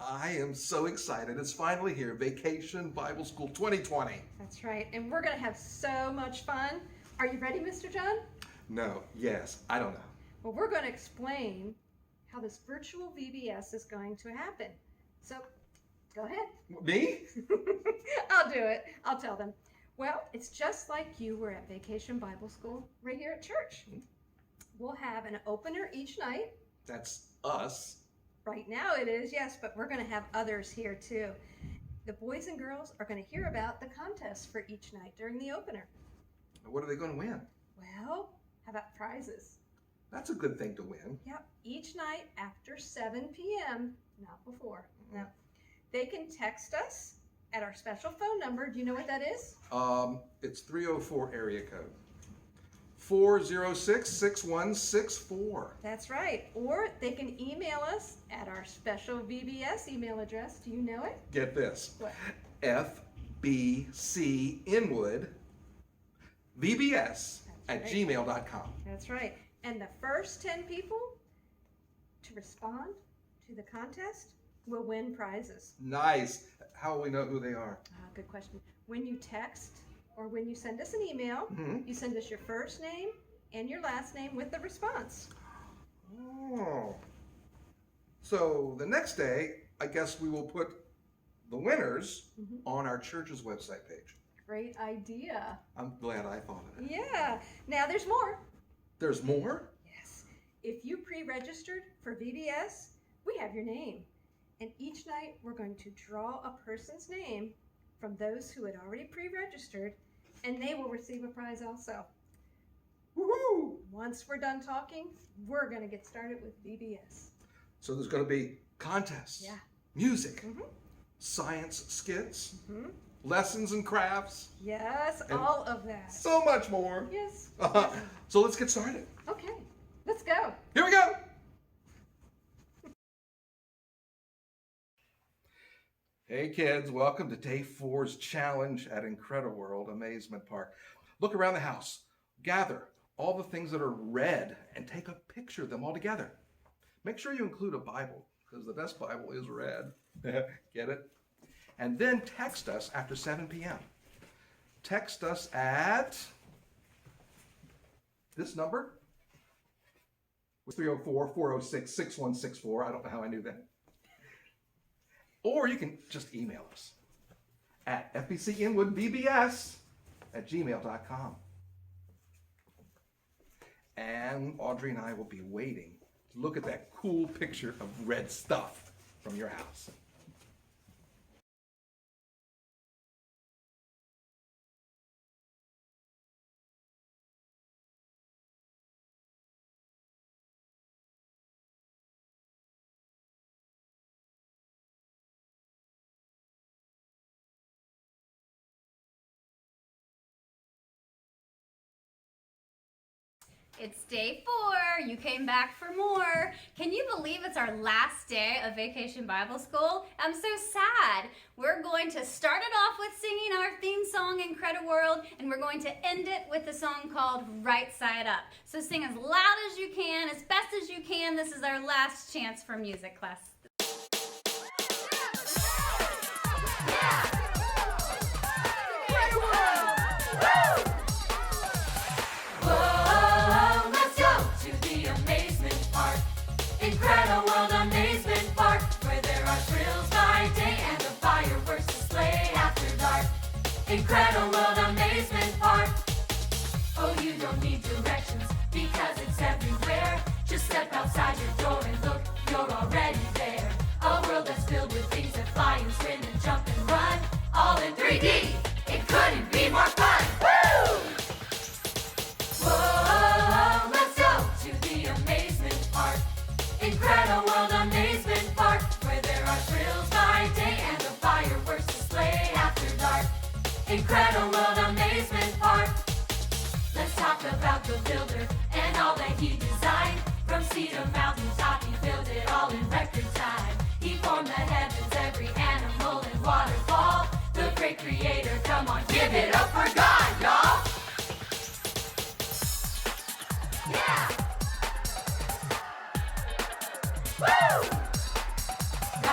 I am so excited. It's finally here. Vacation Bible School 2020. That's right. And we're going to have so much fun. Are you ready, Mr. John? No, yes, I don't know. Well, we're going to explain how this virtual VBS is going to happen. So, go ahead. Me? I'll do it. I'll tell them. Well, it's just like you were at Vacation Bible School right here at church. We'll have an opener each night. That's us. Right now it is, yes, but we're going to have others here too. The boys and girls are going to hear about the contest for each night during the opener. What are they going to win? Well, how about prizes? That's a good thing to win. Yep, each night after 7 p.m., not before. No. They can text us at our special phone number. Do you know what that is? It's 304 area code. 406-6164. That's right. Or they can email us at our special VBS email address. Do you know it? Get this. What? FBCinwood VBS at right. gmail.com. That's right. And the first 10 people to respond to the contest will win prizes. Nice. How will we know who they are? Good question. When you text or when you send us an email, you send us your first name and your last name with the response. Oh. So the next day, I guess we will put the winners on our church's website page. Great idea. I'm glad I thought of it. Yeah. Now there's more. There's more? Yes. If you pre-registered for VBS, we have your name. And each night we're going to draw a person's name from those who had already pre-registered, and they will receive a prize also. Woohoo! Once we're done talking, we're going to get started with VBS. So there's going to be contests, music, science skits, lessons and crafts. Yes, and all of that. So much more. Yes. So let's get started. Okay, let's go. Here we go. Hey kids, welcome to Day 4's challenge at Incrediworld Amazement Park. Look around the house. Gather all the things that are red and take a picture of them all together. Make sure you include a Bible, because the best Bible is red. Get it? And then text us after 7 p.m. Text us at this number. 304-406-6164. I don't know how I knew that. Or you can just email us at fbcinwoodvbs@gmail.com. And Audrey and I will be waiting to look at that cool picture of red stuff from your house. It's day 4. You came back for more. Can you believe it's our last day of Vacation Bible School? I'm so sad. We're going to start it off with singing our theme song, Incrediworld, and we're going to end it with a song called Right Side Up. So sing as loud as you can, as best as you can. This is our last chance for music class. Incrediworld Amazement Park, where there are thrills by day and the fireworks display after dark. Incrediworld Amazement Park. Oh, you don't need directions because it's everywhere. Just step outside your door and look, you're already there. A world that's filled with things that fly and swim and jump and run, all in 3D. It couldn't be more fun. Woo! Whoa, let's go to the Amazement Park. Incrediworld Amazement Park, where there are thrills by day and the fireworks display after dark. Incrediworld Amazement Park. Let's talk about the builder and all that he designed. From sea to mountaintop, he built it all in record time. He formed the heavens, every animal and waterfall. The great creator, come on, give it up for God, y'all. Yeah! Woo!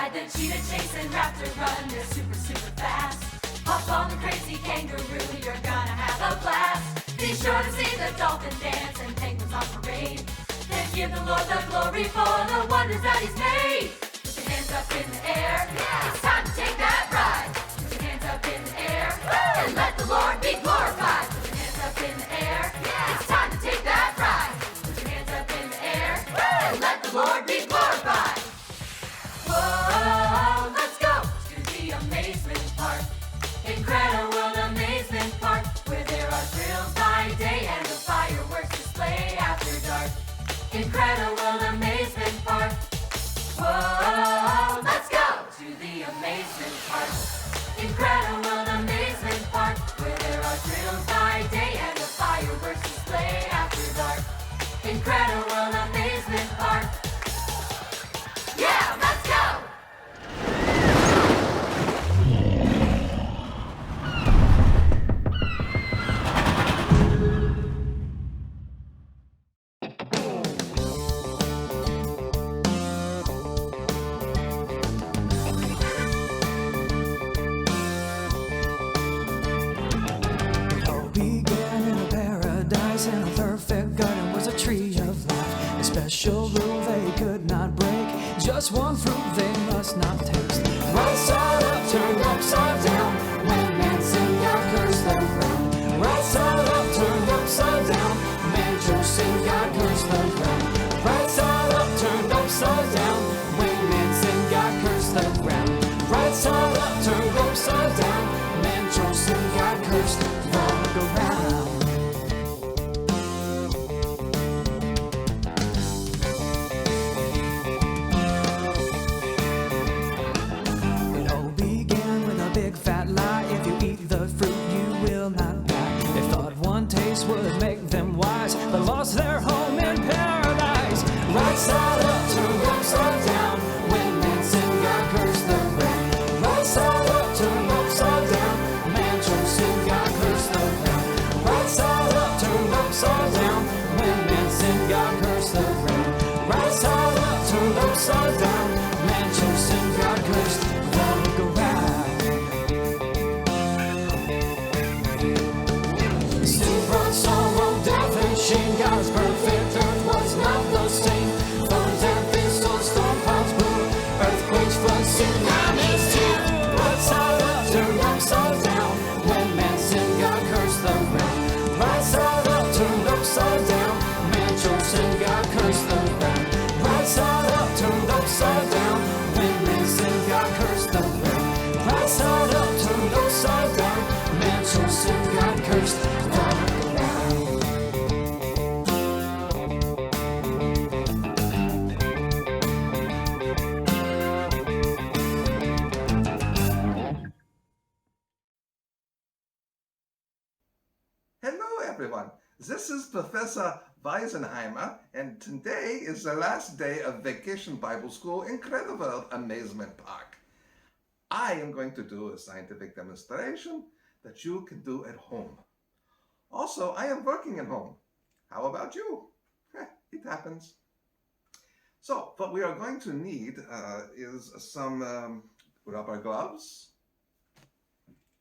ride the cheetah chase and raptor run. They're super, super fast. Hop on the crazy kangaroo, you're gonna have a blast. Be sure to see the dolphin dance and penguins on parade. Then give the Lord the glory for the wonders that He's made. Put your hands up in the air, yeah. It's time to take that ride. Put your hands up in the air, woo. And let the Lord be glorified. Put your hands up in the air, yeah. It's time to take that ride. Put your hands up in the air, woo. And let the Lord be glorified. Whoa, let's go to the amazement park. Incredible amazement park, where there are thrills by day and a fireworks display after dark. Incredible amazement park. Whoa, let's go to the amazement park. Incredible amazement park, where there are thrills by day and a fireworks display after dark. Incredible amazement park. Yeah, let's go! Began in a paradise, and a perfect garden was a tree of life. A special rule they could not break, just one fruit they must not taste. Right side up, turned upside down, when man sinned, God cursed the ground. Right side up, turned upside down, man chose sin, God cursed the ground. Right side up, turned upside down, when man sinned, God cursed the ground. Right side up, turned upside down, man chose sin, God cursed the ground. It all began with a big fat lie. If you eat the fruit, you will not die. They thought one taste would make them wise, but lost their home in paradise. Right side up, turned upside down, when man sinned, God cursed the ground. Right side up, turned upside down, man chose sin, God cursed the ground. Right side up, turned upside down, when man sinned, God cursed the ground. Right side up, turned upside down, man chose sin, God cursed the ground. Sin brought sorrow, death, and shame. God's perfect earth was not the same. Thorns and thistles, storm clouds blew, earthquakes, floods, tsunamis too. Right side up, turned upside down, when man sinned, God cursed the ground. Right side up, turned upside down, man chose sin, God cursed the ground. Right side up, turned upside down, when man sinned, God cursed the ground. Right side up, turned upside down, man chose sin, God cursed the ground. Hello, everyone. This is Professor Weisenheimer, and today is the last day of Vacation Bible School Incredible Amazement Park. I am going to do a scientific demonstration that you can do at home. Also, I am working at home. How about you? It happens. So, what we are going to need is some rubber gloves,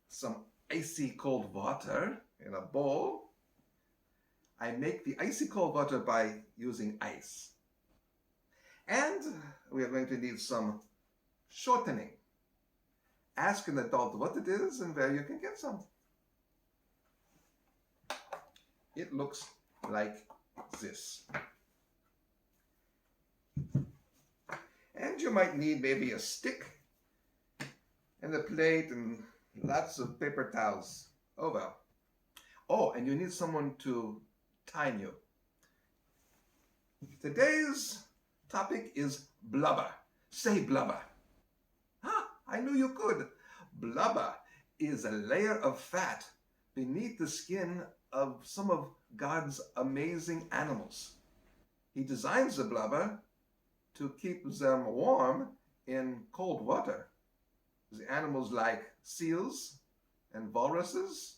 some icy cold water in a bowl. I make the icy cold water by using ice. And we are going to need some shortening. Ask an adult what it is and where you can get some. It looks like this. And you might need maybe a stick and a plate and lots of paper towels. Oh well. Oh, and you need someone to time you. Today's topic is blubber. Say blubber. Ah, I knew you could. Blubber is a layer of fat beneath the skin of some of God's amazing animals. He designs the blubber to keep them warm in cold water. The animals like seals and walruses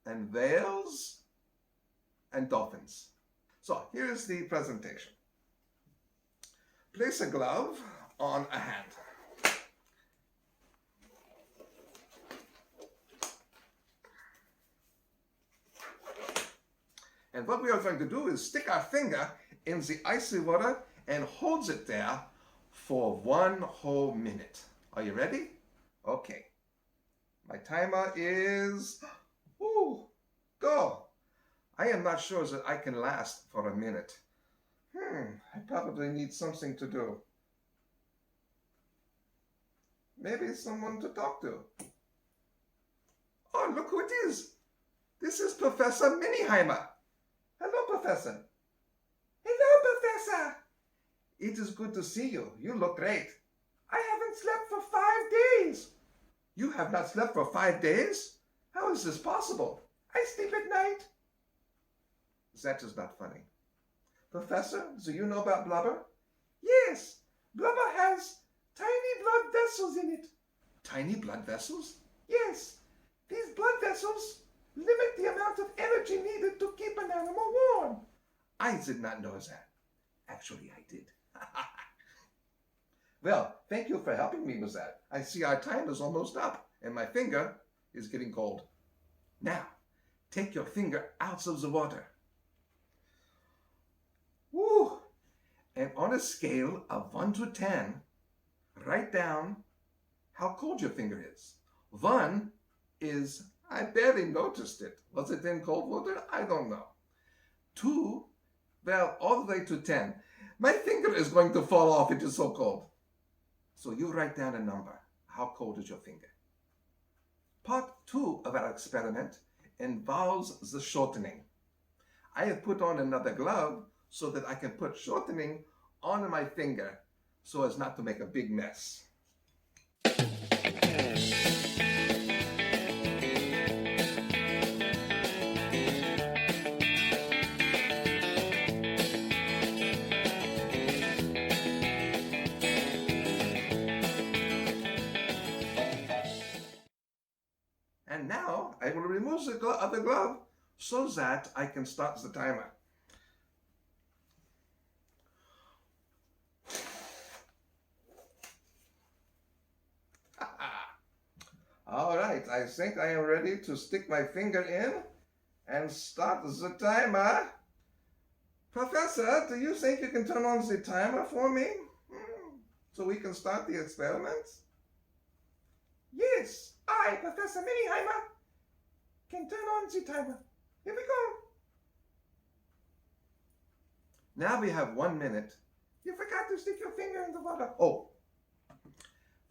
and whales and dolphins. So here's the presentation. Place a glove on a hand. And what we are going to do is stick our finger in the icy water and hold it there for 1 whole minute. Are you ready? Okay. My timer is, go. I am not sure that I can last for a minute. I probably need something to do. Maybe someone to talk to. Oh, look who it is. This is Professor Miniheimer. Hello, Professor. Hello, Professor. It is good to see you. You look great. I haven't slept for 5 days. You have not slept for 5 days? How is this possible? I sleep at night. That is not funny. Professor, do you know about blubber? Yes. Blubber has tiny blood vessels in it. Tiny blood vessels? Yes. These blood vessels limit the amount of energy needed to keep an animal warm. I did not know that. Actually, I did. Well, thank you for helping me with that. I see our time is almost up, and my finger is getting cold. Now, take your finger out of the water. Woo! And on a scale of 1 to 10, write down how cold your finger is. 1 is, I barely noticed it. Was it in cold water? I don't know. 2, well, all the way to 10. My finger is going to fall off. It is so cold. So you write down a number. How cold is your finger? Part 2 of our experiment involves the shortening. I have put on another glove so that I can put shortening on my finger so as not to make a big mess. And now I will remove the other glove so that I can start the timer. All right, I think I am ready to stick my finger in and start the timer. Professor, do you think you can turn on the timer for me? So we can start the experiment? Yes, I, Professor Miniheimer, can turn on the timer. Here we go. Now we have 1 minute. You forgot to stick your finger in the water. Oh,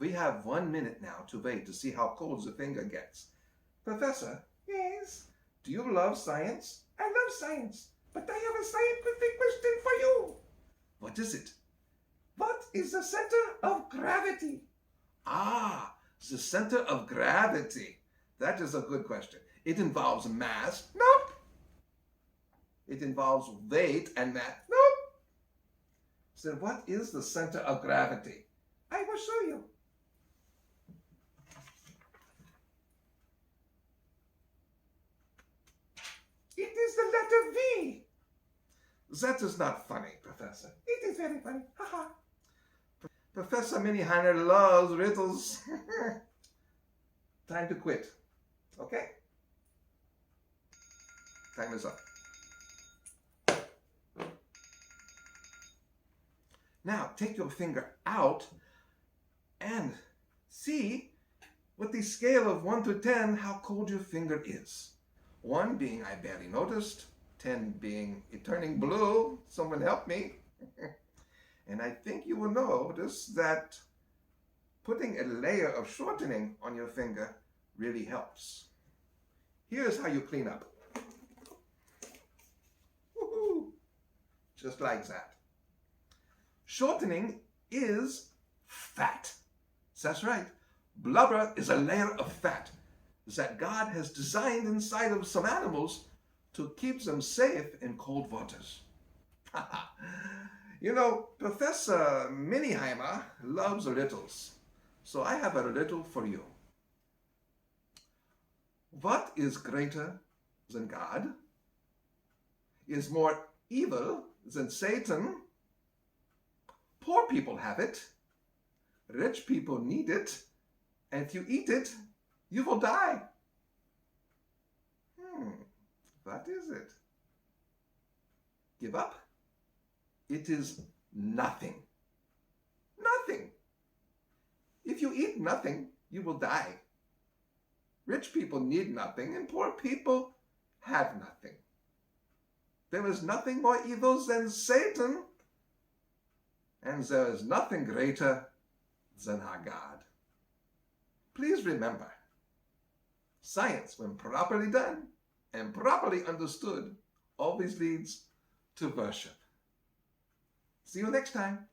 we have 1 minute now to wait to see how cold the finger gets. Professor? Yes? Do you love science? I love science, but I have a scientific question for you. What is it? What is the center of gravity? Ah, the center of gravity. That is a good question. It involves mass. Nope. It involves weight and mass. Nope. So what is the center of gravity? I will show you. It is the letter V. That is not funny, Professor. It is very funny. Haha. Professor Miniheimer loves riddles. Time to quit. Okay? Time is up. Now, take your finger out and see with the scale of 1 to 10 how cold your finger is. 1 being I barely noticed, 10 being it turning blue. Someone help me. And I think you will notice that putting a layer of shortening on your finger really helps. Here's how you clean up. Woohoo! Just like that. Shortening is fat. That's right. Blubber is a layer of fat that God has designed inside of some animals to keep them safe in cold waters. You know, Professor Miniheimer loves riddles, so I have a riddle for you. What is greater than God? Is more evil than Satan? Poor people have it. Rich people need it. And if you eat it, you will die. What is it? give up? It is nothing. Nothing. If you eat nothing, you will die. Rich people need nothing, and poor people have nothing. There is nothing more evil than Satan, and there is nothing greater than our God. Please remember, science, when properly done and properly understood, always leads to worship. See you next time.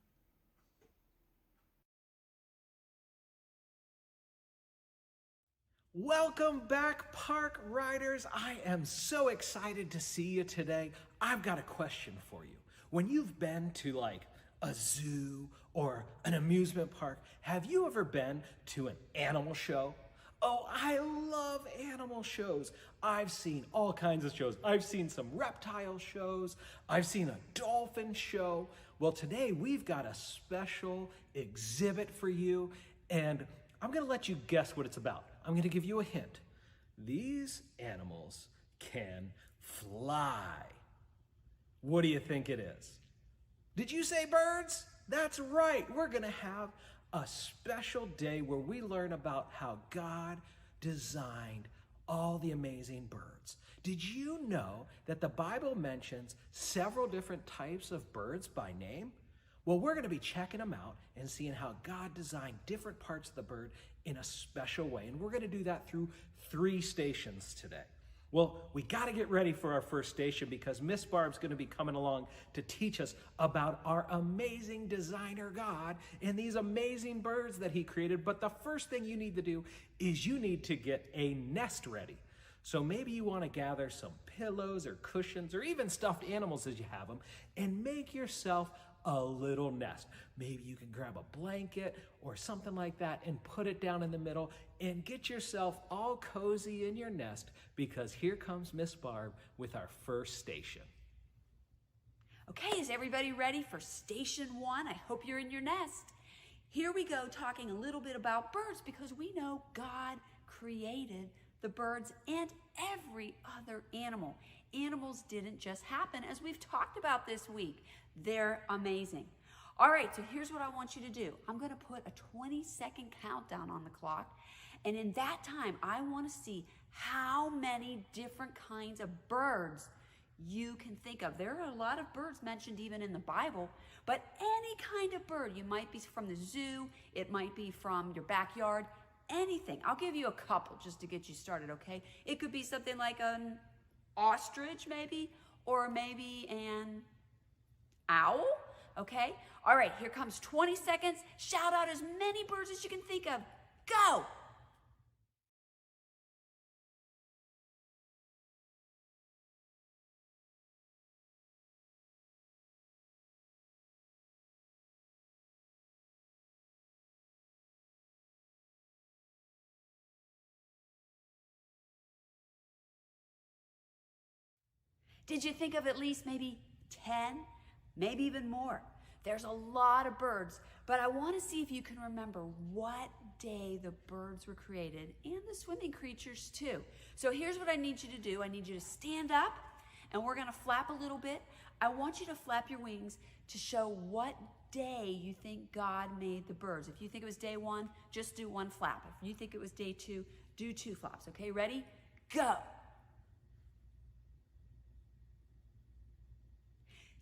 Welcome back, Park Riders. I am so excited to see you today. I've got a question for you. When you've been to like a zoo or an amusement park, have you ever been to an animal show? Oh, I love animal shows. I've seen all kinds of shows. I've seen some reptile shows. I've seen a dolphin show. Well, today we've got a special exhibit for you, and I'm going to let you guess what it's about. I'm going to give you a hint. These animals can fly. What do you think it is? Did you say birds? That's right. We're going to have a special day where we learn about how God designed all the amazing birds. Did you know that the Bible mentions several different types of birds by name? Well, we're going to be checking them out and seeing how God designed different parts of the bird in a special way. And we're going to do that through 3 stations today. Well, we got to get ready for our first station because Miss Barb's going to be coming along to teach us about our amazing designer God and these amazing birds that he created. But the first thing you need to do is you need to get a nest ready. So maybe you want to gather some pillows or cushions or even stuffed animals as you have them and make yourself a little nest. Maybe you can grab a blanket or something like that and put it down in the middle and get yourself all cozy in your nest because here comes Miss Barb with our first station. Okay, is everybody ready for station 1? I hope you're in your nest. Here we go talking a little bit about birds because we know God created the birds and every other animal. Animals didn't just happen, as we've talked about this week. They're amazing. All right, so here's what I want you to do. I'm going to put a 20-second countdown on the clock, and in that time, I want to see how many different kinds of birds you can think of. There are a lot of birds mentioned even in the Bible, but any kind of bird. You might be from the zoo, it might be from your backyard, anything. I'll give you a couple just to get you started, okay? It could be something like an ostrich maybe, or maybe an owl, okay? All right, here comes 20 seconds. Shout out as many birds as you can think of. Go! Did you think of at least maybe 10, maybe even more? There's a lot of birds, but I want to see if you can remember what day the birds were created and the swimming creatures too. So here's what I need you to do. I need you to stand up and we're going to flap a little bit. I want you to flap your wings to show what day you think God made the birds. If you think it was day 1, just do 1 flap. If you think it was day 2, do 2 flaps. Okay, ready? Go!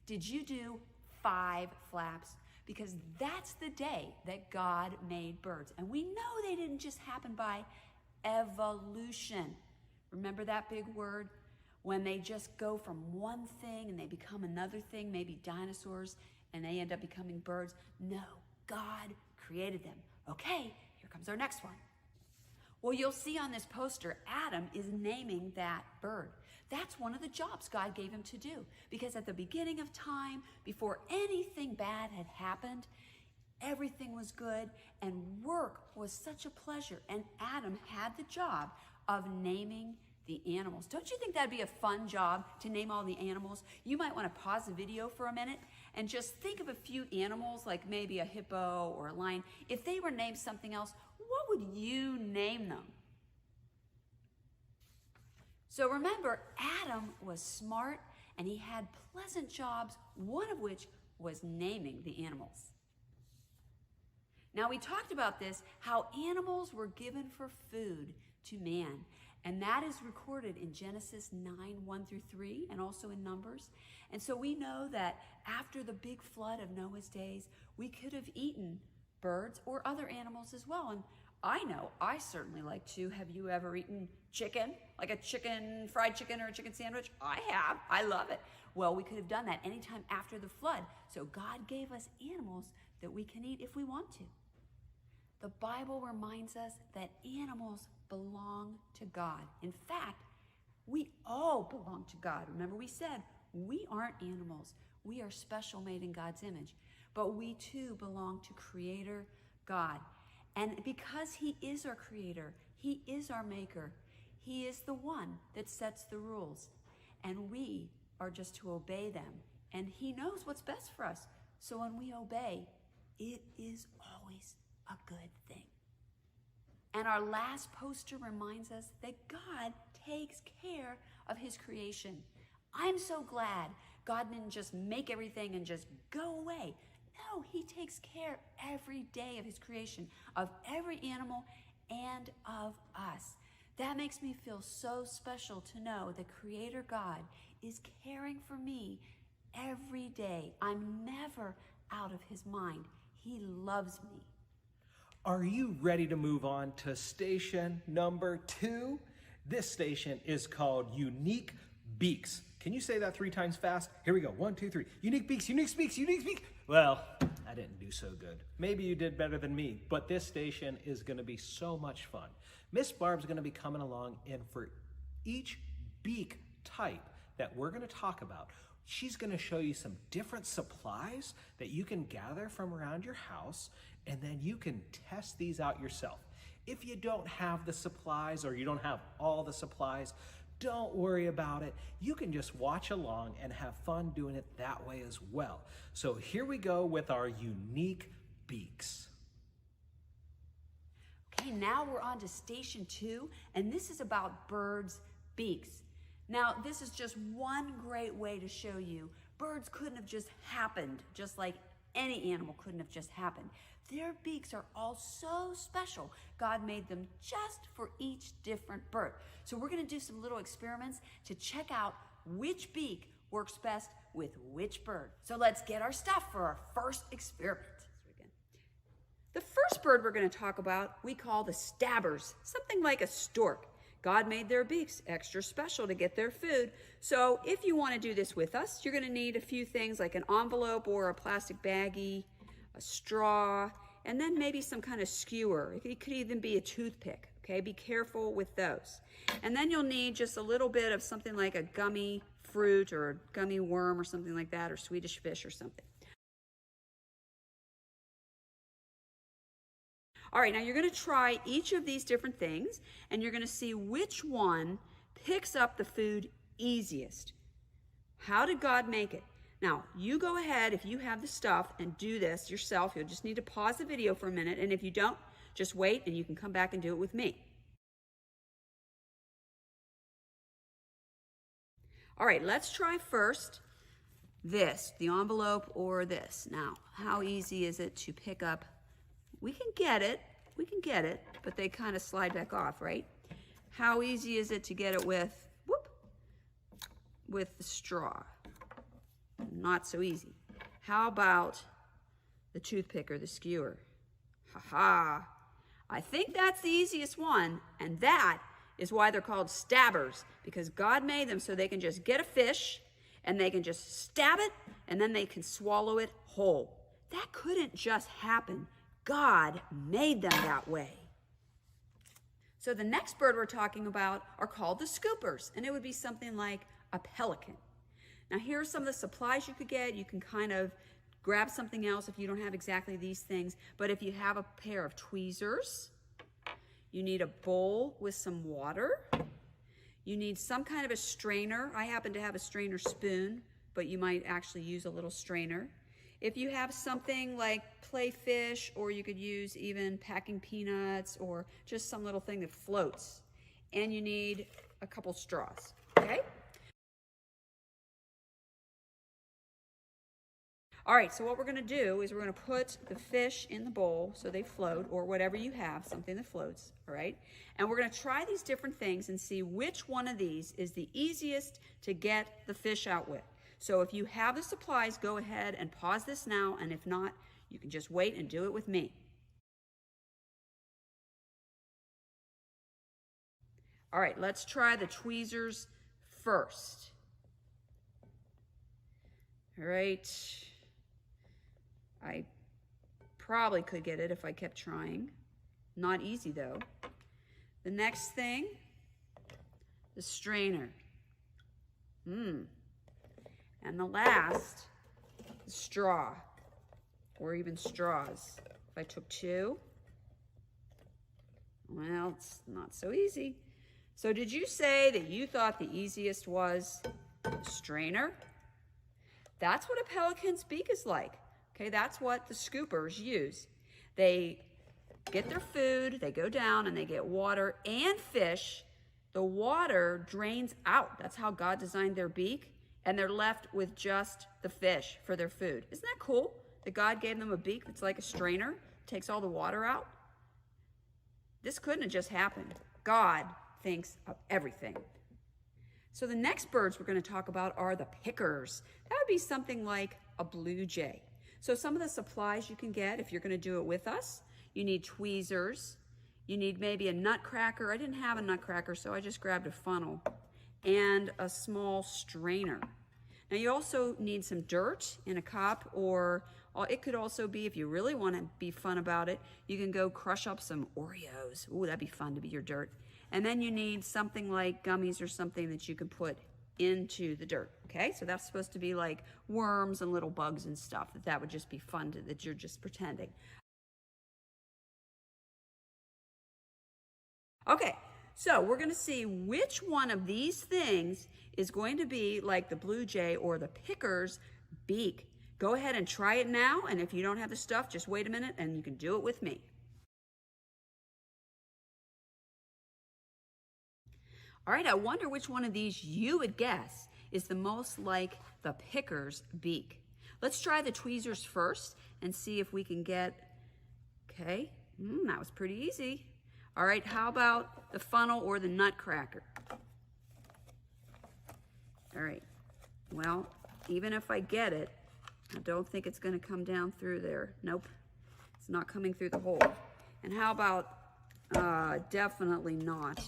Did you do 5 flaps? Because that's the day that God made birds. And we know they didn't just happen by evolution. Remember that big word? When they just go from one thing and they become another thing, maybe dinosaurs, and they end up becoming birds. No, God created them. Okay, here comes our next one. Well, you'll see on this poster, Adam is naming that bird. That's one of the jobs God gave him to do. Because at the beginning of time, before anything bad had happened, everything was good and work was such a pleasure. And Adam had the job of naming the animals. Don't you think that'd be a fun job to name all the animals? You might want to pause the video for a minute and just think of a few animals, like maybe a hippo or a lion. If they were named something else, what would you name them? So remember, Adam was smart and he had pleasant jobs, one of which was naming the animals. Now, we talked about this, how animals were given for food to man, and that is recorded in Genesis 9:1-3, and also in Numbers. And so we know that after the big flood of Noah's days, we could have eaten birds or other animals as well. And I know I certainly like to. Have you ever eaten chicken? Like a chicken, fried chicken or a chicken sandwich? I have. I love it. Well, we could have done that anytime after the flood. So God gave us animals that we can eat if we want to. The Bible reminds us that animals belong to God. In fact, we all belong to God. Remember, we said we aren't animals. We are special, made in God's image. But we too belong to Creator God. And because He is our Creator, He is our Maker, He is the one that sets the rules. And we are just to obey them. And He knows what's best for us. So when we obey, it is always a good thing. And our last poster reminds us that God takes care of His creation. I'm so glad God didn't just make everything and just go away. No, He takes care every day of His creation, of every animal and of us. That makes me feel so special to know that Creator God is caring for me every day. I'm never out of His mind. He loves me. Are you ready to move on to station number 2? This station is called Unique Beaks. Can you say that 3 times fast? Here we go. 1, 2, 3. Unique beaks, unique beaks, unique beaks. Well, I didn't do so good. Maybe you did better than me, but this station is going to be so much fun. Miss Barb's going to be coming along, and for each beak type that we're going to talk about, she's going to show you some different supplies that you can gather from around your house, and then you can test these out yourself. If you don't have the supplies or you don't have all the supplies, don't worry about it. You can just watch along and have fun doing it that way as well. So here we go with our unique beaks. Okay, now we're on to station 2, and this is about birds' beaks. Now, this is just one great way to show you birds couldn't have just happened, just like any animal couldn't have just happened. Their beaks are all so special. God made them just for each different bird. So we're going to do some little experiments to check out which beak works best with which bird. So let's get our stuff for our first experiment. The first bird we're going to talk about we call the stabbers, something like a stork. God made their beaks extra special to get their food. So if you want to do this with us, you're going to need a few things like an envelope or a plastic baggie, a straw, and then maybe some kind of skewer. It could even be a toothpick, okay? Be careful with those. And then you'll need just a little bit of something like a gummy fruit or a gummy worm or something like that, or Swedish fish or something. All right, now you're going to try each of these different things, and you're going to see which one picks up the food easiest. How did God make it? Now, you go ahead, if you have the stuff, and do this yourself. You'll just need to pause the video for a minute, and if you don't, just wait, and you can come back and do it with me. All right, let's try first this, the envelope or this. Now, how easy is it to pick up? We can get it, but they kind of slide back off, right? How easy is it to get it with the straw? Not so easy. How about the toothpick or the skewer? Ha-ha. I think that's the easiest one, and that is why they're called stabbers, because God made them so they can just get a fish, and they can just stab it, and then they can swallow it whole. That couldn't just happen. God made them that way. So the next bird we're talking about are called the scoopers, and it would be something like a pelican. Now here are some of the supplies you could get. You can kind of grab something else if you don't have exactly these things, but if you have a pair of tweezers, you need a bowl with some water, you need some kind of a strainer. I happen to have a strainer spoon, but you might actually use a little strainer. If you have something like play fish, or you could use even packing peanuts or just some little thing that floats. And you need a couple straws, okay? All right, so what we're going to do is we're going to put the fish in the bowl so they float, or whatever you have, something that floats, all right? And we're going to try these different things and see which one of these is the easiest to get the fish out with. So if you have the supplies, go ahead and pause this now, and if not, you can just wait and do it with me. All right, let's try the tweezers first. All right. I probably could get it if I kept trying. Not easy though. The next thing, the strainer. And the last, the straw, or even straws. If I took two, well, it's not so easy. So did you say that you thought the easiest was the strainer? That's what a pelican's beak is like. Okay, that's what the scoopers use. They get their food, they go down and they get water and fish. The water drains out. That's how God designed their beak, and they're left with just the fish for their food. Isn't that cool that God gave them a beak that's like a strainer, takes all the water out? This couldn't have just happened. God thinks of everything. So the next birds we're going to talk about are the pickers. That would be something like a blue jay. So some of the supplies you can get if you're going to do it with us, you need tweezers, you need maybe a nutcracker. I didn't have a nutcracker, so I just grabbed a funnel, and a small strainer. Now you also need some dirt in a cup, or it could also be, if you really want to be fun about it, you can go crush up some Oreos. Ooh, that'd be fun to be your dirt. And then you need something like gummies or something that you can put into the dirt, okay? So that's supposed to be like worms and little bugs and stuff. That would just be fun that you're just pretending. Okay, so we're going to see which one of these things is going to be like the blue jay or the picker's beak. Go ahead and try it now, and if you don't have the stuff, just wait a minute and you can do it with me. All right, I wonder which one of these you would guess is the most like the picker's beak. Let's try the tweezers first and see if we can get, okay, that was pretty easy. All right, how about the funnel or the nutcracker? All right, well, even if I get it, I don't think it's gonna come down through there. Nope, it's not coming through the hole. And how about, definitely not.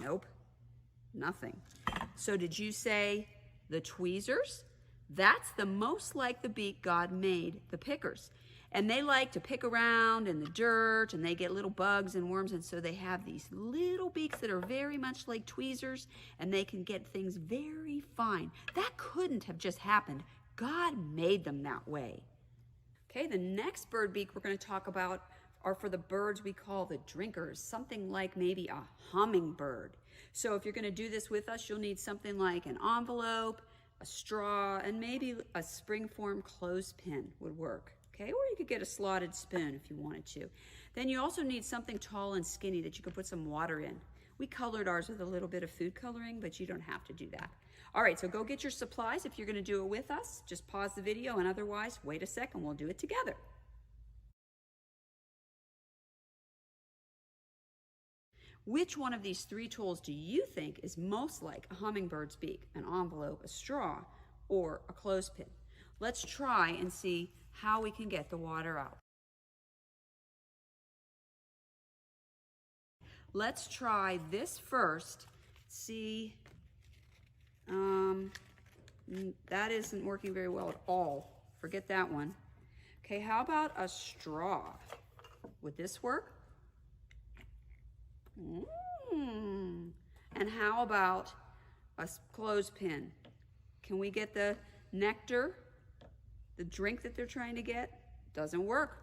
Nope, nothing. So did you say the tweezers? That's the most like the beak God made the pickers. And they like to pick around in the dirt, and they get little bugs and worms, and so they have these little beaks that are very much like tweezers, and they can get things very fine. That couldn't have just happened. God made them that way. Okay, the next bird beak we're going to talk about are for the birds we call the drinkers, something like maybe a hummingbird. So if you're going to do this with us, you'll need something like an envelope, a straw, and maybe a spring-form clothespin would work. Okay, or you could get a slotted spoon if you wanted to. Then you also need something tall and skinny that you can put some water in. We colored ours with a little bit of food coloring, but you don't have to do that. All right, so go get your supplies if you're going to do it with us. Just pause the video, and otherwise, wait a second, we'll do it together. Which one of these three tools do you think is most like a hummingbird's beak, an envelope, a straw, or a clothespin? Let's try and see how we can get the water out. Let's try this first. See, that isn't working very well at all. Forget that one. Okay, how about a straw? Would this work? And how about a clothespin? Can we get the nectar, the drink that they're trying to get? Doesn't work.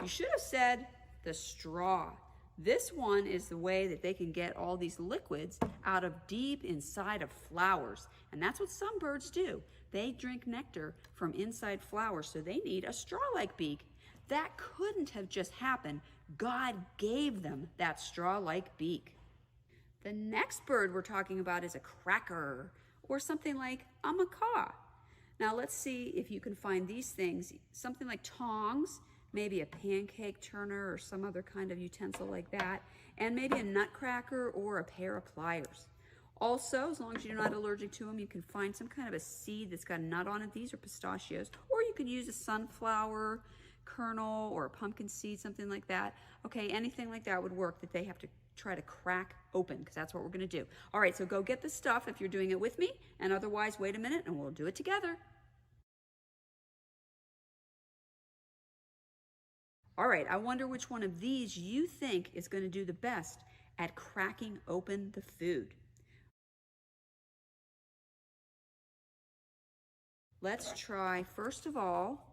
You should have said the straw. This one is the way that they can get all these liquids out of deep inside of flowers. And that's what some birds do. They drink nectar from inside flowers, so they need a straw-like beak. That couldn't have just happened. God gave them that straw-like beak. The next bird we're talking about is a cracker, or something like a macaw. Now let's see if you can find these things, something like tongs, maybe a pancake turner or some other kind of utensil like that, and maybe a nutcracker or a pair of pliers. Also, as long as you're not allergic to them, you can find some kind of a seed that's got a nut on it. These are pistachios. Or you could use a sunflower kernel or a pumpkin seed, something like that. Okay, anything like that would work that they have to try to crack open, because that's what we're going to do. All right, so go get the stuff if you're doing it with me, and otherwise wait a minute and we'll do it together. All right, I wonder which one of these you think is going to do the best at cracking open the food. Let's try, first of all,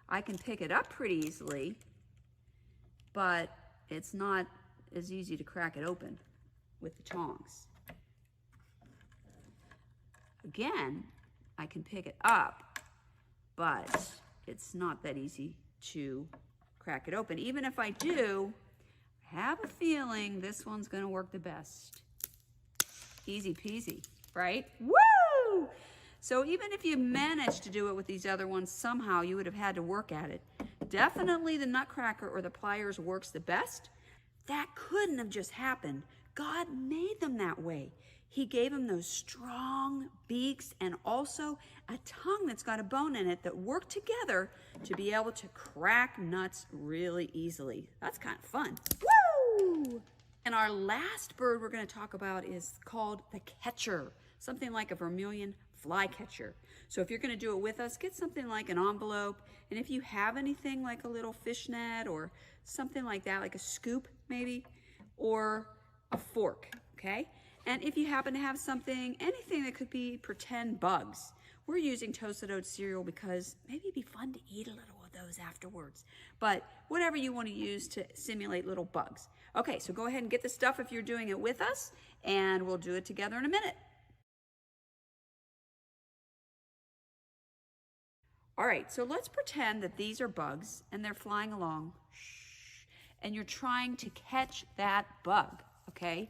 I can pick it up pretty easily, but it's not as easy to crack it open with the tongs. Again, I can pick it up, but it's not that easy to crack it open. Even if I do, I have a feeling this one's gonna work the best. Easy peasy, right? Woo! So even if you managed to do it with these other ones, somehow you would have had to work at it. Definitely the nutcracker or the pliers works the best. That couldn't have just happened. God made them that way. He gave them those strong beaks and also a tongue that's got a bone in it that work together to be able to crack nuts really easily. That's kind of fun. Woo! And our last bird we're going to talk about is called the catcher, something like a vermilion flycatcher. So if you're going to do it with us, get something like an envelope, and if you have anything like a little fishnet or something like that, like a scoop maybe, or a fork, okay? And if you happen to have something, anything that could be pretend bugs. We're using toasted oat cereal because maybe it'd be fun to eat a little of those afterwards. But whatever you want to use to simulate little bugs. Okay, so go ahead and get the stuff if you're doing it with us, and we'll do it together in a minute. All right, so let's pretend that these are bugs and they're flying along. Shh. And you're trying to catch that bug, okay?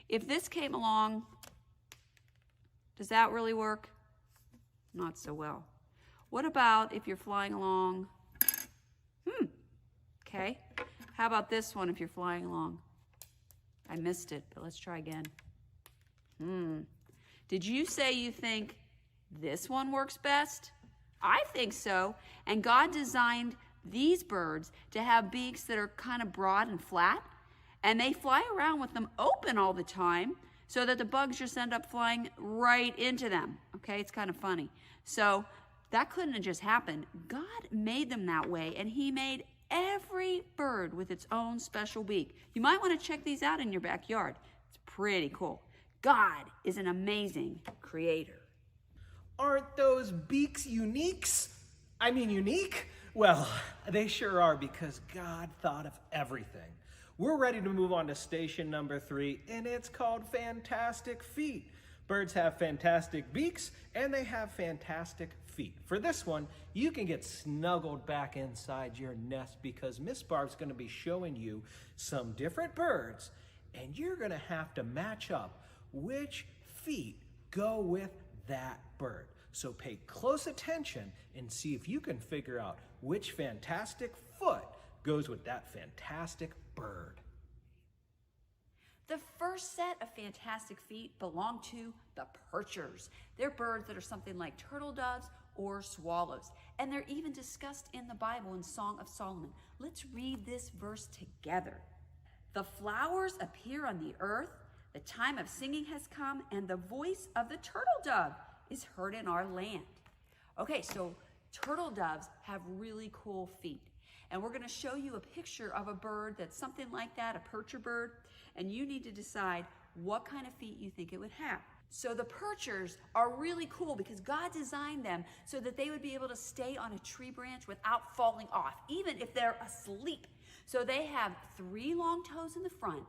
If this came along, does that really work? Not so well. What about if you're flying along? Okay. How about this one if you're flying along? I missed it, but let's try again. Did you say you think this one works best? I think so. And God designed these birds to have beaks that are kind of broad and flat, and they fly around with them open all the time so that the bugs just end up flying right into them. Okay, it's kind of funny. So that couldn't have just happened. God made them that way, and He made every bird with its own special beak. You might want to check these out in your backyard. It's pretty cool. God is an amazing creator. Aren't those beaks uniques? I mean unique? Well, they sure are, because God thought of everything. We're ready to move on to station number 3, and it's called Fantastic Feet. Birds have fantastic beaks, and they have fantastic feet. For this one, you can get snuggled back inside your nest, because Miss Barb's going to be showing you some different birds, and you're going to have to match up which feet go with that bird. So pay close attention and see if you can figure out which fantastic foot goes with that fantastic bird. The first set of fantastic feet belong to the perchers. They're birds that are something like turtle doves or swallows, and they're even discussed in the Bible in Song of Solomon. Let's read this verse together. The flowers appear on the earth, the time of singing has come, and the voice of the turtle dove is heard in our land. Okay, so turtle doves have really cool feet. And we're going to show you a picture of a bird that's something like that, a percher bird, and you need to decide what kind of feet you think it would have. So the perchers are really cool because God designed them so that they would be able to stay on a tree branch without falling off, even if they're asleep. So they have 3 long toes in the front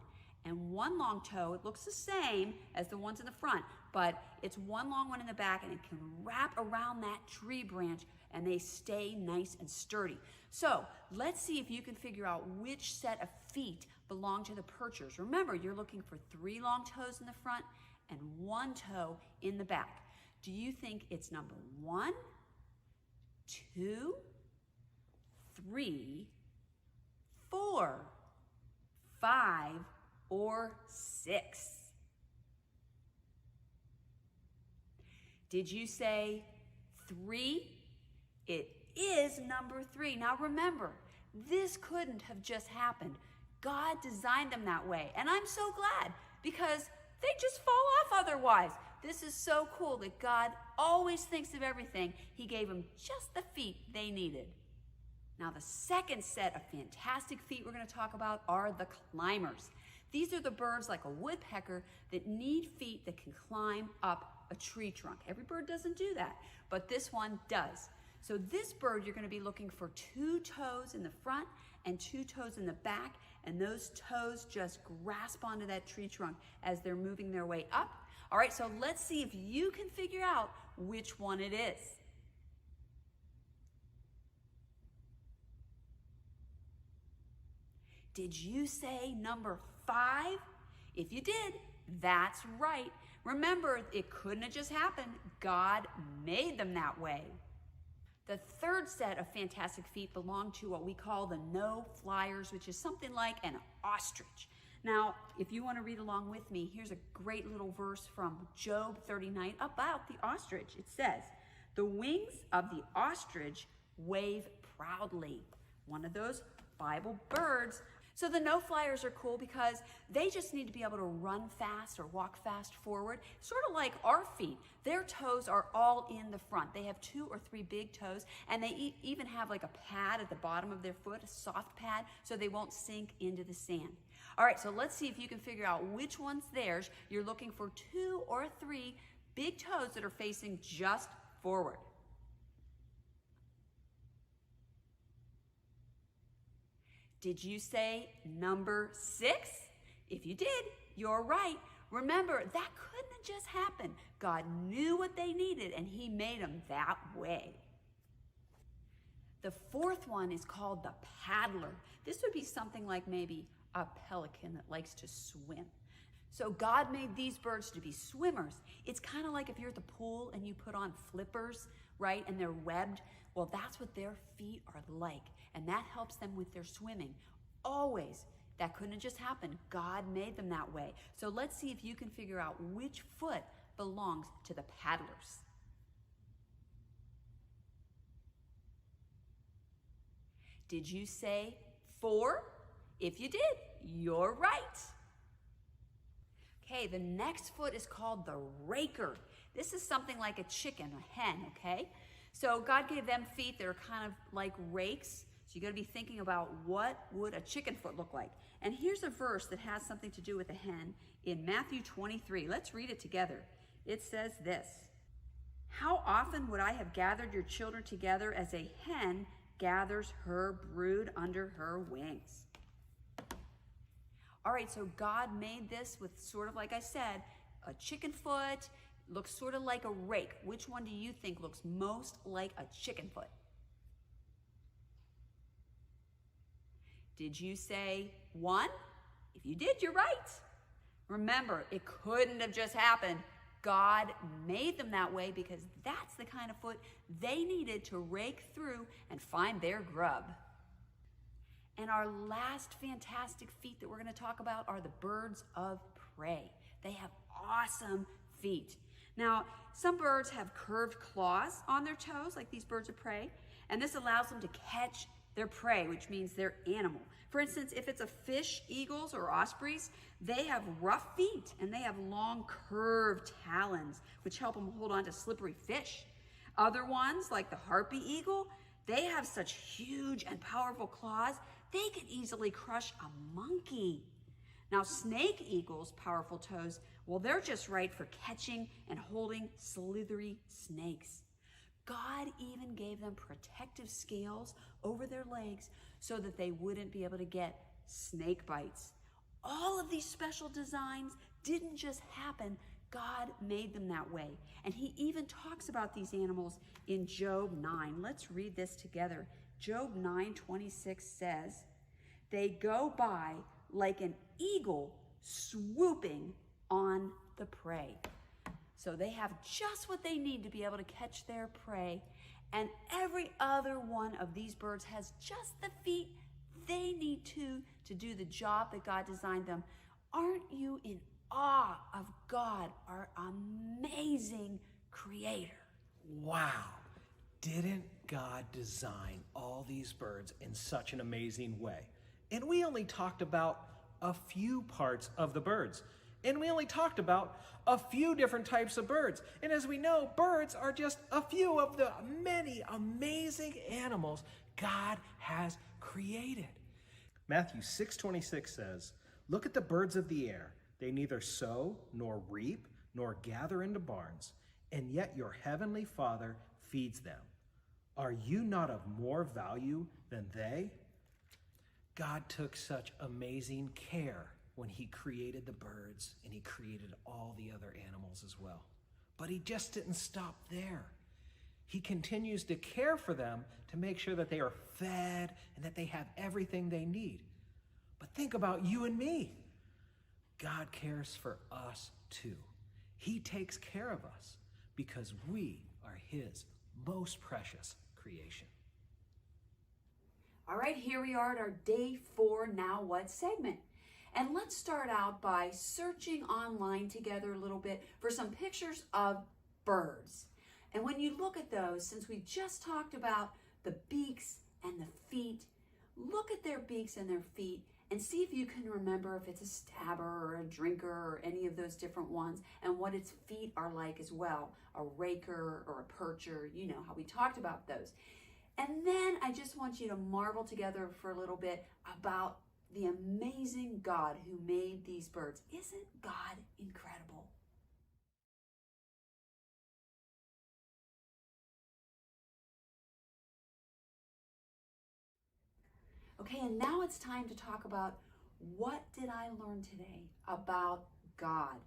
and 1 long toe. It looks the same as the ones in the front, but it's 1 long one in the back, and it can wrap around that tree branch, and they stay nice and sturdy. So let's see if you can figure out which set of feet belong to the perchers. Remember, you're looking for 3 long toes in the front and 1 toe in the back. Do you think it's number 1, 2, 3, 4, 5, or 6? Did you say 3? It is number 3. Now remember, this couldn't have just happened. God designed them that way. And I'm so glad, because they just fall off otherwise. This is so cool that God always thinks of everything. He gave them just the feet they needed. Now the second set of fantastic feet we're going to talk about are the climbers. These are the birds like a woodpecker that need feet that can climb up a tree trunk. Every bird doesn't do that, but this one does. So this bird, you're going to be looking for 2 toes in the front and 2 toes in the back, and those toes just grasp onto that tree trunk as they're moving their way up. All right, so let's see if you can figure out which one it is. Did you say number 5? If you did, that's right. Remember, it couldn't have just happened. God made them that way. The third set of fantastic feet belong to what we call the no-flyers, which is something like an ostrich. Now, if you want to read along with me, here's a great little verse from Job 39 about the ostrich. It says, "The wings of the ostrich wave proudly." One of those Bible birds. So the no-flyers are cool because they just need to be able to run fast or walk fast forward, sort of like our feet. Their toes are all in the front. They have 2 or 3 big toes, and they even have like a pad at the bottom of their foot, a soft pad, so they won't sink into the sand. All right, so let's see if you can figure out which one's theirs. You're looking for 2 or 3 big toes that are facing just forward. Did you say number 6? If you did, you're right. Remember, that couldn't have just happened. God knew what they needed, and He made them that way. The fourth one is called the paddler. This would be something like maybe a pelican that likes to swim. So God made these birds to be swimmers. It's kind of like if you're at the pool and you put on flippers, right, and they're webbed. Well, that's what their feet are like, and that helps them with their swimming. Always. That couldn't have just happened. God made them that way. So let's see if you can figure out which foot belongs to the paddlers. Did you say 4? If you did, you're right. Okay, the next foot is called the raker. This is something like a chicken, a hen, okay? So God gave them feet that are kind of like rakes. So you got to be thinking about what would a chicken foot look like. And here's a verse that has something to do with a hen in Matthew 23. Let's read it together. It says this: "How often would I have gathered your children together as a hen gathers her brood under her wings?" All right, so God made this with sort of, like I said, a chicken foot. Looks sort of like a rake. Which one do you think looks most like a chicken foot? Did you say 1? If you did, you're right. Remember, it couldn't have just happened. God made them that way because that's the kind of foot they needed to rake through and find their grub. And our last fantastic feet that we're going to talk about are the birds of prey. They have awesome feet. Now, some birds have curved claws on their toes, like these birds of prey, and this allows them to catch their prey, which means their animal. For instance, if it's a fish, eagles, or ospreys, they have rough feet, and they have long, curved talons, which help them hold on to slippery fish. Other ones, like the harpy eagle, they have such huge and powerful claws, they can easily crush a monkey. Now, snake eagles' powerful toes, well, they're just right for catching and holding slithery snakes. God even gave them protective scales over their legs so that they wouldn't be able to get snake bites. All of these special designs didn't just happen. God made them that way. And He even talks about these animals in Job 9. Let's read this together. Job 9:26 says, "They go by like an eagle swooping on the prey. So they have just what they need to be able to catch their prey. And every other one of these birds has just the feet they need to do the job that God designed them. Aren't you in awe of God, our amazing creator? Wow. Didn't God design all these birds in such an amazing way? And we only talked about a few parts of the birds. And we only talked about a few different types of birds. And as we know, birds are just a few of the many amazing animals God has created. Matthew 6:26 says, "Look at the birds of the air. They neither sow nor reap nor gather into barns, and yet your heavenly Father feeds them. Are you not of more value than they?" God took such amazing care when he created the birds and he created all the other animals as well. But he just didn't stop there. He continues to care for them to make sure that they are fed and that they have everything they need. But think about you and me. God cares for us too. He takes care of us because we are his most precious creation. All right, here we are at our day 4 Now What segment. And let's start out by searching online together a little bit for some pictures of birds. And when you look at those, since we just talked about the beaks and the feet, look at their beaks and their feet and see if you can remember if it's a stabber or a drinker or any of those different ones and what its feet are like as well. A raker or a percher, you know how we talked about those. And then I just want you to marvel together for a little bit about the amazing God who made these birds. Isn't God incredible? Okay, and now it's time to talk about what did I learn today about God,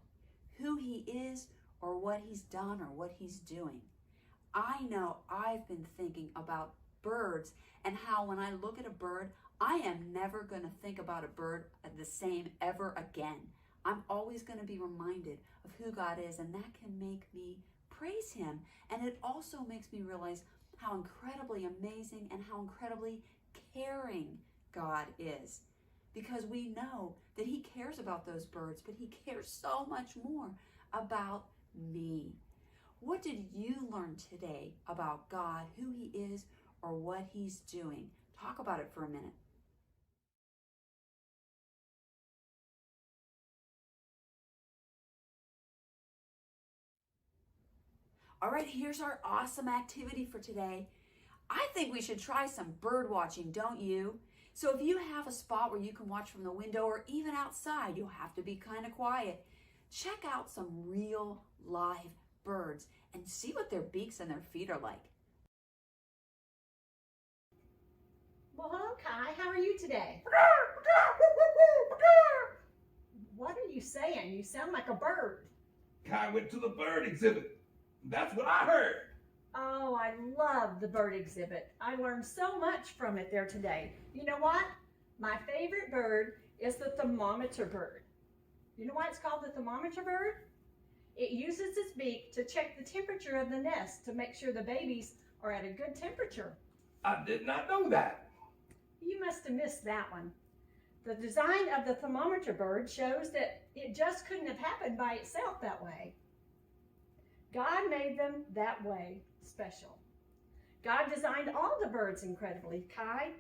who he is or what he's done or what he's doing. I know I've been thinking about birds and how when I look at a bird, I am never going to think about a bird the same ever again. I'm always going to be reminded of who God is, and that can make me praise him. And it also makes me realize how incredibly amazing and how incredibly caring God is. Because we know that he cares about those birds, but he cares so much more about me. What did you learn today about God, who he is, or what he's doing? Talk about it for a minute. All right, here's our awesome activity for today. I think we should try some bird watching, don't you? So if you have a spot where you can watch from the window or even outside, you'll have to be kind of quiet. Check out some real live birds and see what their beaks and their feet are like. Well, hello, Kai. How are you today? What are you saying? You sound like a bird. Kai went to the bird exhibit. That's what I heard. Oh, I love the bird exhibit. I learned so much from it there today. You know what? My favorite bird is the thermometer bird. You know why it's called the thermometer bird? It uses its beak to check the temperature of the nest to make sure the babies are at a good temperature. I did not know that. You must have missed that one. The design of the thermometer bird shows that it just couldn't have happened by itself that way. God made them that way, special. God designed all the birds incredibly, Kai.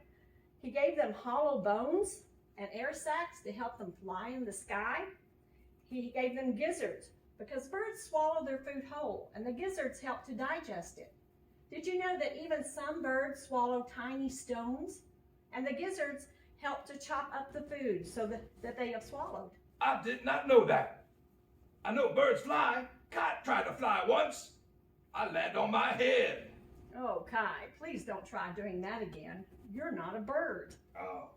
He gave them hollow bones and air sacs to help them fly in the sky. He gave them gizzards because birds swallow their food whole and the gizzards help to digest it. Did you know that even some birds swallow tiny stones and the gizzards help to chop up the food so that they have swallowed? I did not know that. I know birds fly. Kite tried to fly once. I landed on my head. Oh, Kai, please don't try doing that again. You're not a bird. Oh.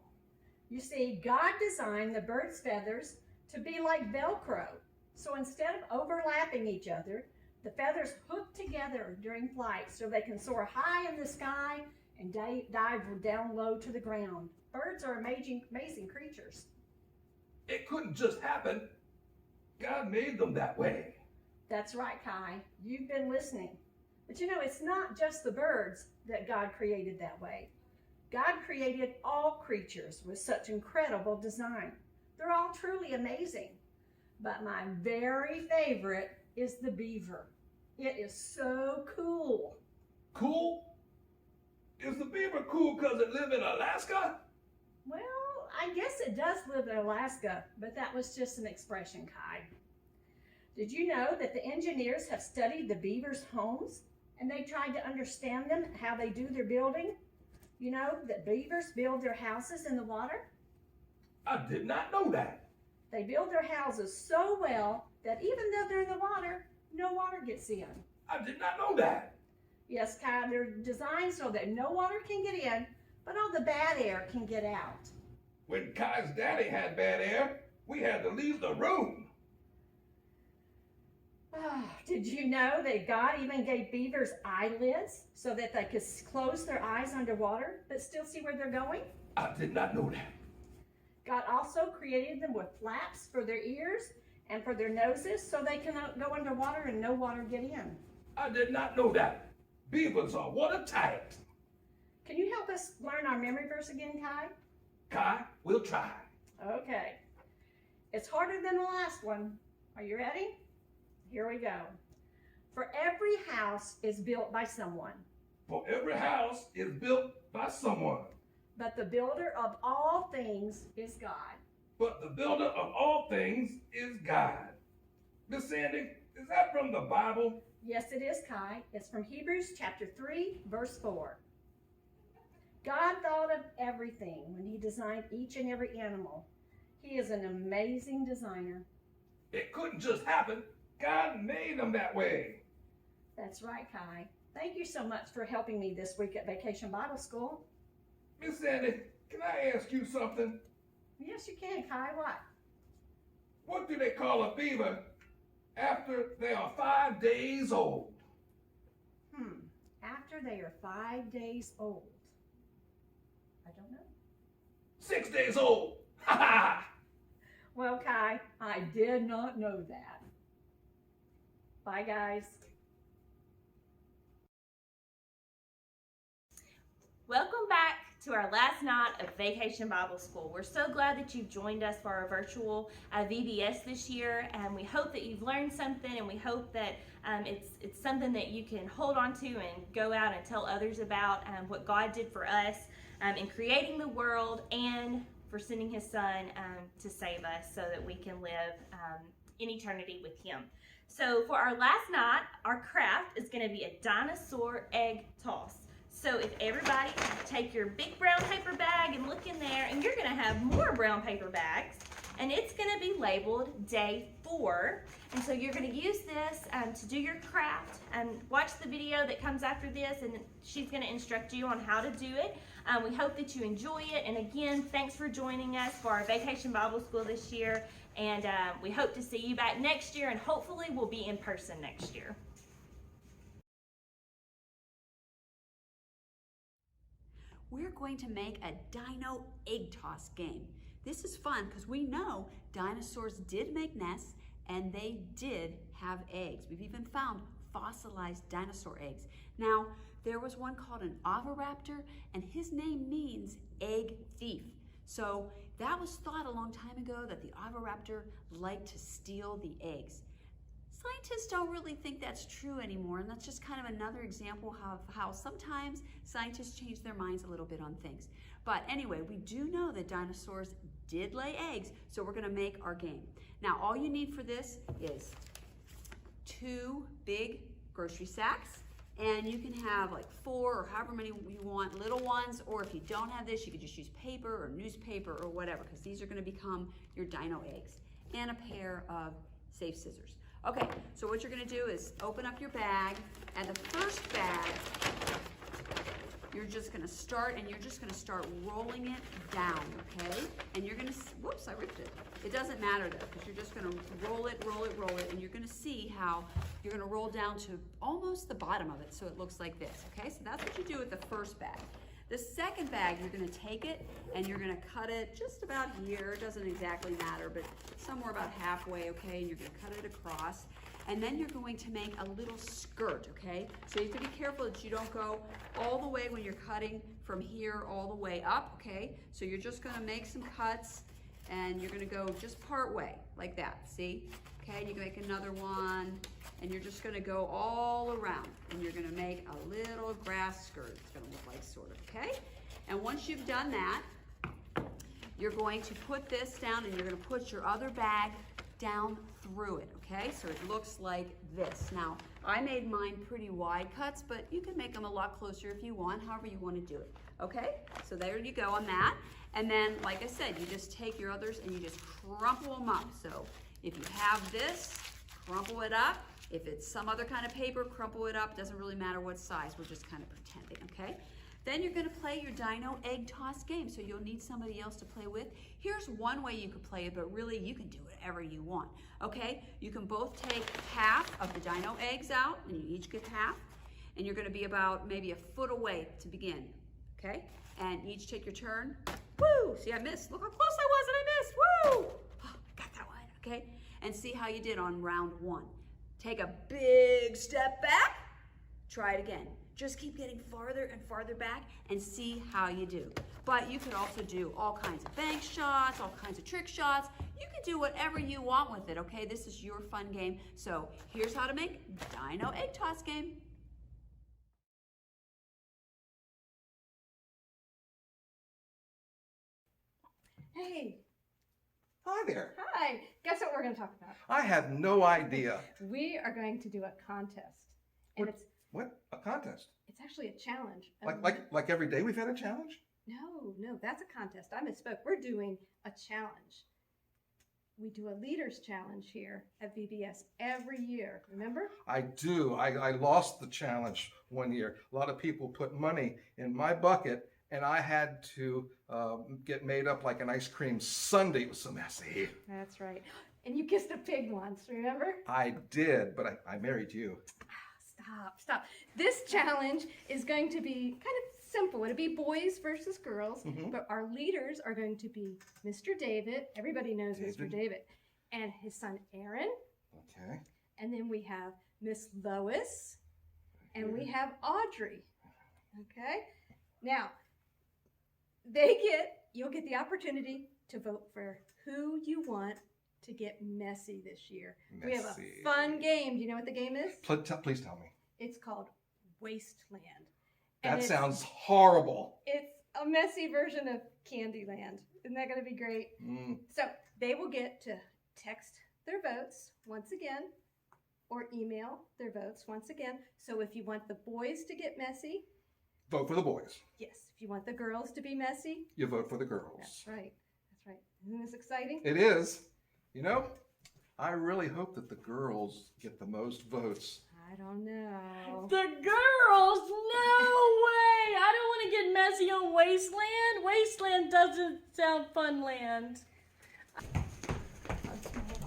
You see, God designed the bird's feathers to be like Velcro. So instead of overlapping each other, the feathers hook together during flight so they can soar high in the sky and dive down low to the ground. Birds are amazing creatures. It couldn't just happen. God made them that way. That's right, Kai. You've been listening. But you know, it's not just the birds that God created that way. God created all creatures with such incredible design. They're all truly amazing. But my very favorite is the beaver. It is so cool. Cool? Is the beaver cool because it live in Alaska? Well, I guess it does live in Alaska, but that was just an expression, Kai. Did you know that the engineers have studied the beavers' homes and they tried to understand them, how they do their building? You know that beavers build their houses in the water? I did not know that. They build their houses so well that even though they're in the water, no water gets in. I did not know that. Yes, Kai, they're designed so that no water can get in, but all the bad air can get out. When Kai's daddy had bad air, we had to leave the room. Did you know that God even gave beavers eyelids so that they could close their eyes underwater but still see where they're going? I did not know that. God also created them with flaps for their ears and for their noses so they can go underwater and no water get in. I did not know that. Beavers are watertight. Can you help us learn our memory verse again, Kai? Kai, we'll try. Okay. It's harder than the last one. Are you ready? Here we go. For every house is built by someone, For every house is built by someone, but the builder of all things is God. but the builder of all things is God. Miss Sandy, is that from the Bible? Yes, it is, Kai. It's from Hebrews chapter 3, verse 4. God thought of everything when he designed each and every animal. He is an amazing designer. It couldn't just happen. God made them that way. That's right, Kai. Thank you so much for helping me this week at Vacation Bible School. Miss Sandy, can I ask you something? Yes, you can, Kai. What? What do they call a beaver after they are 5 days old? After they are 5 days old. I don't know. 6 days old. Ha ha! Well, Kai, I did not know that. Bye, guys. Welcome back to our last night of Vacation Bible School. We're so glad that you've joined us for our virtual VBS this year, and we hope that you've learned something, and we hope that it's something that you can hold on to and go out and tell others about what God did for us in creating the world and for sending his son to save us so that we can live in eternity with him. So for our last night, our craft is going to be a dinosaur egg toss. So if everybody take your big brown paper bag and look in there, and you're going to have more brown paper bags, and it's going to be labeled day 4. And so you're going to use this to do your craft, and watch the video that comes after this, and she's going to instruct you on how to do it. We hope that you enjoy it, and again, thanks for joining us for our Vacation Bible School this year, and we hope to see you back next year, and hopefully we'll be in person next year. We're going to make a dino egg toss game. This is fun because we know dinosaurs did make nests and they did have eggs. We've even found fossilized dinosaur eggs. Now, there was one called an oviraptor, and his name means egg thief. So that was thought a long time ago that the oviraptor liked to steal the eggs. Scientists don't really think that's true anymore, and that's just kind of another example of how sometimes scientists change their minds a little bit on things. But anyway, we do know that dinosaurs did lay eggs, so we're gonna make our game. Now, all you need for this is 2 big grocery sacks, and you can have like 4 or however many you want, little ones, or if you don't have this, you could just use paper or newspaper or whatever, because these are gonna become your dino eggs, and a pair of safe scissors. Okay, so what you're gonna do is open up your bag, and the first bag, you're just gonna start, and you're just gonna start rolling it down, okay? And you're gonna, whoops, I ripped it. It doesn't matter though, because you're just gonna roll it, roll it, roll it, and you're gonna see how you're gonna roll down to almost the bottom of it, so it looks like this, okay? So that's what you do with the first bag. The second bag, you're gonna take it and you're gonna cut it just about here. It doesn't exactly matter, but somewhere about halfway, okay? And you're gonna cut it across. And then you're going to make a little skirt, okay? So you have to be careful that you don't go all the way when you're cutting from here all the way up, okay? So you're just gonna make some cuts and you're gonna go just part way, like that, see? Okay, you can make another one, and you're just gonna go all around, and you're gonna make a little grass skirt. It's gonna look like sort of, okay? And once you've done that, you're going to put this down, and you're gonna put your other bag down through it, okay? So it looks like this. Now, I made mine pretty wide cuts, but you can make them a lot closer if you want, however you wanna do it, okay? So there you go on that. And then, like I said, you just take your others and you just crumple them up. So if you have this, crumple it up. If it's some other kind of paper, crumple it up. Doesn't really matter what size. We're just kind of pretending, okay? Then you're gonna play your dino egg toss game. So you'll need somebody else to play with. Here's one way you could play it, but really you can do whatever you want, okay? You can both take half of the dino eggs out, and you each get half. And you're gonna be about maybe a foot away to begin, okay? And each take your turn. Woo! See, I missed. Look how close I was and I missed. Woo! Oh, got that one, okay? And see how you did on round one. Take a big step back. Try it again. Just keep getting farther and farther back and see how you do. But you could also do all kinds of bank shots, all kinds of trick shots. You can do whatever you want with it, okay? This is your fun game. So here's how to make Dino Egg Toss game. Hey, Hi there. hi. Guess what we're going to talk about? I have no idea. We are going to do a contest. And What? A contest? it's actually a challenge. Like every day we've had a challenge? No, that's a contest. I misspoke. We're doing a challenge. We do a leaders challenge here at VBS every year. Remember? I do. I lost the challenge one year. A lot of people put money in my bucket, and I had to get made up like an ice cream sundae. It was so messy. That's right. And you kissed a pig once, remember? I did, but I married you. Stop. This challenge is going to be kind of simple. It'll be boys versus girls, but our leaders are going to be Mr. David. Everybody knows Mr. David. And his son Aaron. Okay. And then we have Miss Lois. And we have Audrey. Okay? Now, you'll get the opportunity to vote for who you want to get messy this year. We have a fun game. Do you know what the game is? Please tell me. It's called Wasteland. That sounds horrible. It's a messy version of Candyland. Isn't that going to be great? So they will get to text their votes once again or email their votes once again. So if you want the boys to get messy, Vote for the boys. yes. If you want the girls to be messy, You vote for the girls. that's right. That's right. Isn't this exciting? It is. You know, I really hope that the girls get the most votes. I don't know. The girls? No way! I don't want to get messy on Wasteland. Wasteland doesn't sound fun land.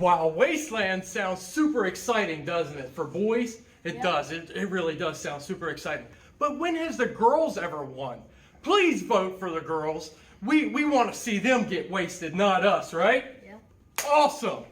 Wow, Wasteland sounds super exciting, doesn't it? For boys, it Yeah. does. It really does sound super exciting. But when has the girls ever won? Please vote for the girls. We want to see them get wasted, not us, right? Yeah. Awesome.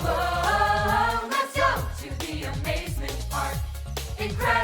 Whoa, let's go to the amazement park. Incredible.